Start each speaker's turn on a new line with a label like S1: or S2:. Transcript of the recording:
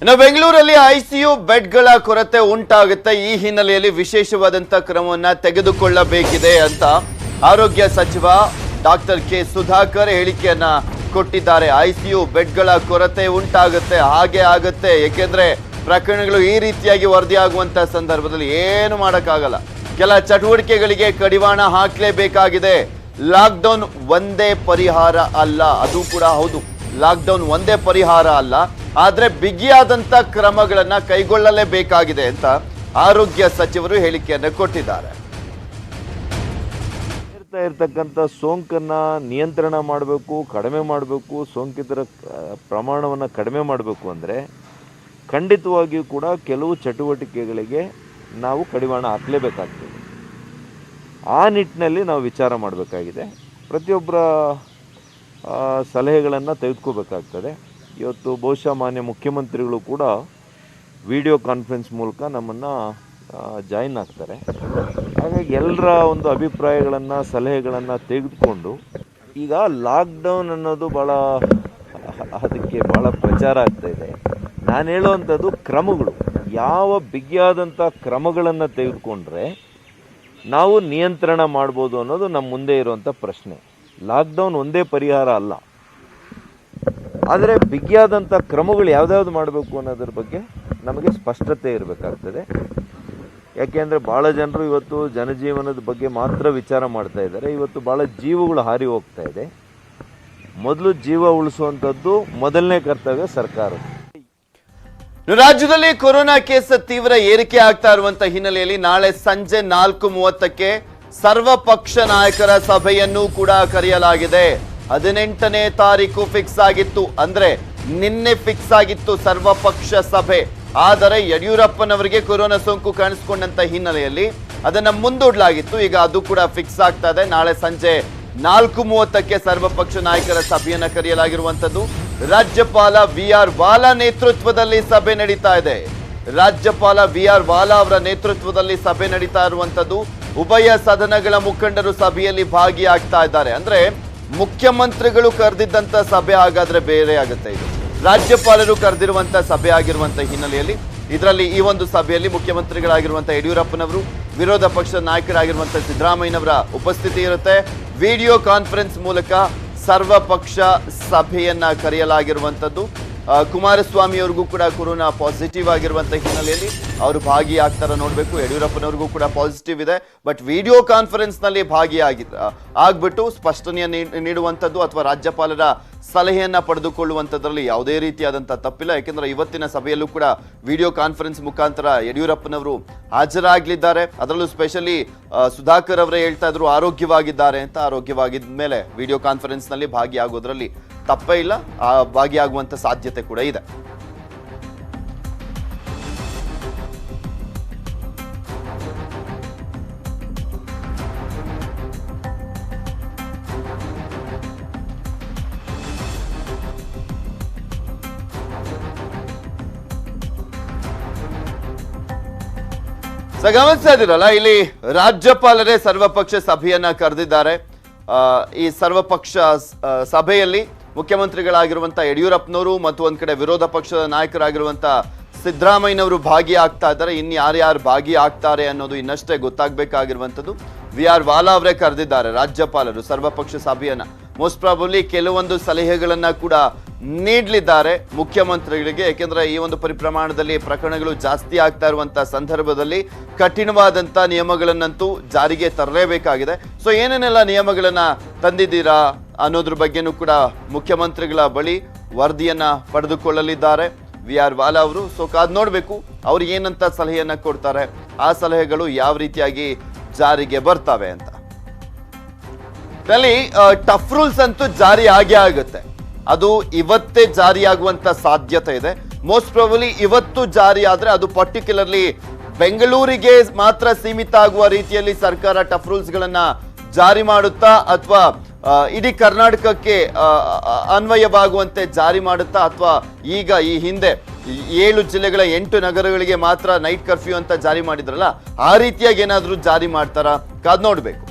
S1: ಇನ್ನು ಬೆಂಗಳೂರಲ್ಲಿ ಐಸಿಯು ಬೆಡ್ಗಳ ಕೊರತೆ ಉಂಟಾಗುತ್ತೆ. ಈ ಹಿನ್ನೆಲೆಯಲ್ಲಿ ವಿಶೇಷವಾದಂತ ಕ್ರಮವನ್ನ ತೆಗೆದುಕೊಳ್ಳಬೇಕಿದೆ ಅಂತ ಆರೋಗ್ಯ ಸಚಿವ ಡಾಕ್ಟರ್ ಕೆ ಸುಧಾಕರ್ ಹೇಳಿಕೆಯನ್ನ ಕೊಟ್ಟಿದ್ದಾರೆ. ಐಸಿಯು ಬೆಡ್ಗಳ ಕೊರತೆ ಉಂಟಾಗುತ್ತೆ, ಹಾಗೆ ಆಗುತ್ತೆ. ಏಕೆಂದ್ರೆ ಪ್ರಕರಣಗಳು ಈ ರೀತಿಯಾಗಿ ವರದಿಯಾಗುವಂತ ಸಂದರ್ಭದಲ್ಲಿ ಏನು ಮಾಡೋಕ್ಕಾಗಲ್ಲ. ಕೆಲ ಚಟುವಟಿಕೆಗಳಿಗೆ ಕಡಿವಾಣ ಹಾಕಲೇಬೇಕಾಗಿದೆ. ಲಾಕ್ಡೌನ್ ಒಂದೇ ಪರಿಹಾರ ಅಲ್ಲ, ಅದು ಕೂಡ ಹೌದು. ಲಾಕ್ಡೌನ್ ಒಂದೇ ಪರಿಹಾರ ಅಲ್ಲ, ಆದ್ರೆ ಬಿಗಿಯಾದಂತ ಕ್ರಮಗಳನ್ನ ಕೈಗೊಳ್ಳಲೇಬೇಕಾಗಿದೆ ಅಂತ ಆರೋಗ್ಯ ಸಚಿವರು ಹೇಳಿಕೆಯನ್ನು ಕೊಟ್ಟಿದ್ದಾರೆ.
S2: ಇರ್ತಕ್ಕಂಥ ಸೋಂಕನ್ನ ನಿಯಂತ್ರಣ ಮಾಡಬೇಕು, ಕಡಿಮೆ ಮಾಡಬೇಕು, ಸೋಂಕಿತರ ಪ್ರಮಾಣವನ್ನು ಕಡಿಮೆ ಮಾಡಬೇಕು ಅಂದರೆ ಖಂಡಿತವಾಗಿಯೂ ಕೂಡ ಕೆಲವು ಚಟುವಟಿಕೆಗಳಿಗೆ ನಾವು ಕಡಿವಾಣ ಹಾಕಲೇಬೇಕಾಗ್ತದೆ. ಆ ನಿಟ್ಟಿನಲ್ಲಿ ನಾವು ವಿಚಾರ ಮಾಡಬೇಕಾಗಿದೆ. ಪ್ರತಿಯೊಬ್ಬರ ಸಲಹೆಗಳನ್ನು ತೆಗೆದುಕೋಬೇಕಾಗ್ತದೆ. ಇವತ್ತು ಬಹುಶಃ ಮಾನ್ಯ ಮುಖ್ಯಮಂತ್ರಿಗಳು ಕೂಡ ವಿಡಿಯೋ ಕಾನ್ಫರೆನ್ಸ್ ಮೂಲಕ ನಮ್ಮನ್ನು ಜಾಯಿನ್ ಆಗ್ತಾರೆ. ಹಾಗಾಗಿ ಎಲ್ಲರ ಒಂದು ಅಭಿಪ್ರಾಯಗಳನ್ನು ಸಲಹೆಗಳನ್ನು ತೆಗೆದುಕೊಂಡು ಈಗ ಲಾಕ್ಡೌನ್ ಅನ್ನೋದು ಅದಕ್ಕೆ ಭಾಳ ಪ್ರಚಾರ ಆಗ್ತಾಯಿದೆ. ನಾನು ಹೇಳುವಂಥದ್ದು ಕ್ರಮಗಳು, ಯಾವ ಬಿಗಿಯಾದಂಥ ಕ್ರಮಗಳನ್ನು ತೆಗೆದುಕೊಂಡ್ರೆ ನಾವು ನಿಯಂತ್ರಣ ಮಾಡ್ಬೋದು ಅನ್ನೋದು ನಮ್ಮ ಮುಂದೆ ಇರುವಂಥ ಪ್ರಶ್ನೆ. ಲಾಕ್ಡೌನ್ ಒಂದೇ ಪರಿಹಾರ ಅಲ್ಲ, ಆದರೆ ಬಿಗಿಯಾದಂಥ ಕ್ರಮಗಳು ಯಾವ್ದಾವ್ದು ಮಾಡಬೇಕು ಅನ್ನೋದ್ರ ಬಗ್ಗೆ ನಮಗೆ ಸ್ಪಷ್ಟತೆ ಇರಬೇಕಾಗ್ತದೆ. ಯಾಕೆಂದರೆ ಭಾಳ ಜನರು ಇವತ್ತು ಜನಜೀವನದ ಬಗ್ಗೆ ಮಾತ್ರ ವಿಚಾರ ಮಾಡ್ತಾ ಇದ್ದಾರೆ. ಇವತ್ತು ಭಾಳ ಜೀವಗಳು ಹಾರಿ ಹೋಗ್ತಾ ಇದೆ. ಮೊದಲು ಜೀವ ಉಳಿಸುವಂಥದ್ದು ಮೊದಲನೇ ಕರ್ತವ್ಯ ಸರ್ಕಾರ.
S1: ರಾಜ್ಯದಲ್ಲಿ ಕೊರೋನಾ ಕೇಸ್ ತೀವ್ರ ಏರಿಕೆ ಆಗ್ತಾ ಇರುವಂತ ಹಿನ್ನೆಲೆಯಲ್ಲಿ ನಾಳೆ ಸಂಜೆ 4:30ಕ್ಕೆ ಸರ್ವಪಕ್ಷ ನಾಯಕರ ಸಭೆಯನ್ನು ಕೂಡ ಕರೆಯಲಾಗಿದೆ. 18ನೇ ತಾರೀಕು ಫಿಕ್ಸ್ ಆಗಿತ್ತು, ಅಂದ್ರೆ ನಿನ್ನೆ ಫಿಕ್ಸ್ ಆಗಿತ್ತು ಸರ್ವಪಕ್ಷ ಸಭೆ. ಆದರೆ ಯಡಿಯೂರಪ್ಪನವರಿಗೆ ಕೊರೋನಾ ಸೋಂಕು ಕಾಣಿಸಿಕೊಂಡಂತ ಹಿನ್ನೆಲೆಯಲ್ಲಿ ಅದನ್ನ ಮುಂದೂಡಲಾಗಿತ್ತು. ಈಗ ಅದು ಕೂಡ ಫಿಕ್ಸ್ ಆಗ್ತಾ ಇದೆ. ನಾಳೆ ಸಂಜೆ 4:30ಕ್ಕೆ ಸರ್ವಪಕ್ಷ ನಾಯಕರ ಸಭೆಯನ್ನ ಕರೆಯಲಾಗಿರುವಂತದ್ದು. ರಾಜ್ಯಪಾಲ VR ವಾಲಾ ನೇತೃತ್ವದಲ್ಲಿ ಸಭೆ ನಡೀತಾ ಇದೆ. ರಾಜ್ಯಪಾಲ VR ವಾಲಾ ಅವರ ನೇತೃತ್ವದಲ್ಲಿ ಸಭೆ ನಡೀತಾ ಇರುವಂತದ್ದು. ಉಭಯ ಸದನಗಳ ಮುಖಂಡರು ಸಭೆಯಲ್ಲಿ ಭಾಗಿಯಾಗ್ತಾ ಇದ್ದಾರೆ. ಅಂದ್ರೆ ಮುಖ್ಯಮಂತ್ರಿಗಳು ಕರೆದಿದ್ದಂತ ಸಭೆ ಹಾಗಾದ್ರೆ ಬೇರೆ ಆಗುತ್ತೆ. ಇದು ರಾಜ್ಯಪಾಲರು ಕರೆದಿರುವಂತ ಸಭೆ ಆಗಿರುವಂತ ಹಿನ್ನೆಲೆಯಲ್ಲಿ ಇದರಲ್ಲಿ ಈ ಒಂದು ಸಭೆಯಲ್ಲಿ ಮುಖ್ಯಮಂತ್ರಿಗಳಾಗಿರುವಂತ ಯಡಿಯೂರಪ್ಪನವರು, ವಿರೋಧ ಪಕ್ಷದ ನಾಯಕರಾಗಿರುವಂತ ಸಿದ್ದರಾಮಯ್ಯನವರ ಉಪಸ್ಥಿತಿ ಇರುತ್ತೆ. ವಿಡಿಯೋ ಕಾನ್ಫರೆನ್ಸ್ ಮೂಲಕ ಸರ್ವಪಕ್ಷ ಸಭೆಯನ್ನ ಕರೆಯಲಾಗಿರುವಂತದ್ದು. ಕುಮಾರಸ್ವಾಮಿ ಅವ್ರಿಗೂ ಕೂಡ ಕೊರೋನಾ ಪಾಸಿಟಿವ್ ಆಗಿರುವಂತ ಹಿನ್ನೆಲೆಯಲ್ಲಿ ಅವರು ಭಾಗಿಯಾಗ್ತಾರ ನೋಡ್ಬೇಕು. ಯಡಿಯೂರಪ್ಪನವ್ರಿಗೂ ಕೂಡ ಪಾಸಿಟಿವ್ ಇದೆ, ಬಟ್ ವಿಡಿಯೋ ಕಾನ್ಫರೆನ್ಸ್ ನಲ್ಲಿ ಆಗ್ಬಿಟ್ಟು ಸ್ಪಷ್ಟನೆಯನ್ನು ನೀಡುವಂಥದ್ದು ಅಥವಾ ರಾಜ್ಯಪಾಲರ ಸಲಹೆಯನ್ನ ಪಡೆದುಕೊಳ್ಳುವಂಥದ್ರಲ್ಲಿ ಯಾವುದೇ ರೀತಿಯಾದಂತಹ ತಪ್ಪಿಲ್ಲ. ಯಾಕೆಂದ್ರೆ ಇವತ್ತಿನ ಸಭೆಯಲ್ಲೂ ಕೂಡ ವಿಡಿಯೋ ಕಾನ್ಫರೆನ್ಸ್ ಮುಖಾಂತರ ಯಡಿಯೂರಪ್ಪನವರು ಹಾಜರಾಗಲಿದ್ದಾರೆ. ಅದರಲ್ಲೂ ಸ್ಪೆಷಲಿ ಸುಧಾಕರ್ ಅವರೇ ಹೇಳ್ತಾ ಇದ್ರು ಆರೋಗ್ಯವಾಗಿದ್ದಾರೆ ಅಂತ. ಆರೋಗ್ಯವಾಗಿದ್ದ ಮೇಲೆ ವಿಡಿಯೋ ಕಾನ್ಫರೆನ್ಸ್ ನಲ್ಲಿ ಭಾಗಿಯಾಗೋದ್ರಲ್ಲಿ ತಪ್ಪೇ ಇಲ್ಲ, ಭಾಗಿಯಾಗುವಂತ ಸಾಧ್ಯತೆ ಕೂಡ ಇದೆ. ಗಮನಿಸ್ತಾ ಇದ್ದೀರಲ್ಲ, ಇಲ್ಲಿ ರಾಜ್ಯಪಾಲರೇ ಸರ್ವಪಕ್ಷ ಸಭೆಯನ್ನ ಕರೆದಿದ್ದಾರೆ. ಈ ಸರ್ವಪಕ್ಷ ಸಭೆಯಲ್ಲಿ ಮುಖ್ಯಮಂತ್ರಿಗಳಾಗಿರುವಂತ ಯಡಿಯೂರಪ್ಪನವರು ಮತ್ತು ಒಂದ್ ಕಡೆ ವಿರೋಧ ಪಕ್ಷದ ನಾಯಕರಾಗಿರುವಂತ ಸಿದ್ದರಾಮಯ್ಯನವರು ಭಾಗಿಯಾಗ್ತಾ ಇದ್ದಾರೆ. ಇನ್ನು ಯಾರ್ಯಾರು ಭಾಗಿಯಾಗ್ತಾರೆ ಅನ್ನೋದು ಇನ್ನಷ್ಟೇ ಗೊತ್ತಾಗಬೇಕಾಗಿರುವಂತದ್ದು. VR ವಾಲಾ ಅವರೇ ಕರೆದಿದ್ದಾರೆ ರಾಜ್ಯಪಾಲರು ಸರ್ವಪಕ್ಷ ಸಭೆಯನ್ನ. ಮೋಸ್ಟ್ ಪ್ರಾಬಬ್ಲಿ ಕೆಲವೊಂದು ಸಲಹೆಗಳನ್ನ ಕೂಡ ನೀಡಲಿದ್ದಾರೆ ಮುಖ್ಯಮಂತ್ರಿಗಳಿಗೆ. ಯಾಕೆಂದ್ರೆ ಈ ಒಂದು ಪರಿಪ್ರಮಾಣದಲ್ಲಿ ಪ್ರಕರಣಗಳು ಜಾಸ್ತಿ ಆಗ್ತಾ ಇರುವಂತಹ ಸಂದರ್ಭದಲ್ಲಿ ಕಠಿಣವಾದಂತ ನಿಯಮಗಳನ್ನಂತೂ ಜಾರಿಗೆ ತರಲೇಬೇಕಾಗಿದೆ. ಸೊ ಏನೇನೆಲ್ಲ ನಿಯಮಗಳನ್ನ ತಂದಿದ್ದೀರಾ ಅನ್ನೋದ್ರ ಬಗ್ಗೆನೂ ಕೂಡ ಮುಖ್ಯಮಂತ್ರಿಗಳ ಬಳಿ ವರದಿಯನ್ನ ಪಡೆದುಕೊಳ್ಳಲಿದ್ದಾರೆ VR ವಾಲಾ ಅವರು. ಸೊ ಕಾದ್ ನೋಡ್ಬೇಕು ಅವ್ರು ಏನಂತ ಸಲಹೆಯನ್ನ ಕೊಡ್ತಾರೆ, ಆ ಸಲಹೆಗಳು ಯಾವ ರೀತಿಯಾಗಿ ಜಾರಿಗೆ ಬರ್ತವೆ ಅಂತ. ಟಫ್ ರೂಲ್ಸ್ ಅಂತೂ ಜಾರಿ ಆಗೇ ಆಗುತ್ತೆ. ಅದು ಇವತ್ತೇ ಜಾರಿಯಾಗುವಂತ ಸಾಧ್ಯತೆ ಇದೆ. ಮೋಸ್ಟ್ ಪ್ರಾಬಬ್ಲಿ ಇವತ್ತು ಜಾರಿ ಆದ್ರೆ ಅದು ಪರ್ಟಿಕ್ಯುಲರ್ಲಿ ಬೆಂಗಳೂರಿಗೆ ಮಾತ್ರ ಸೀಮಿತ ಆಗುವ ರೀತಿಯಲ್ಲಿ ಸರ್ಕಾರ ಟಫ್ ರೂಲ್ಸ್ ಗಳನ್ನ ಜಾರಿ ಮಾಡುತ್ತಾ ಅಥವಾ ಇಡೀ ಕರ್ನಾಟಕಕ್ಕೆ ಅನ್ವಯವಾಗುವಂತೆ ಜಾರಿ ಮಾಡುತ್ತಾ ಅಥವಾ ಈಗ ಈ ಹಿಂದೆ 7 ಜಿಲ್ಲೆಗಳ 8 ನಗರಗಳಿಗೆ ಮಾತ್ರ ನೈಟ್ ಕರ್ಫ್ಯೂ ಅಂತ ಜಾರಿ ಮಾಡಿದ್ರಲ್ಲ, ಆ ರೀತಿಯಾಗಿ ಏನಾದ್ರೂ ಜಾರಿ ಮಾಡ್ತಾರಾ ಕಾದ್ ನೋಡ್ಬೇಕು.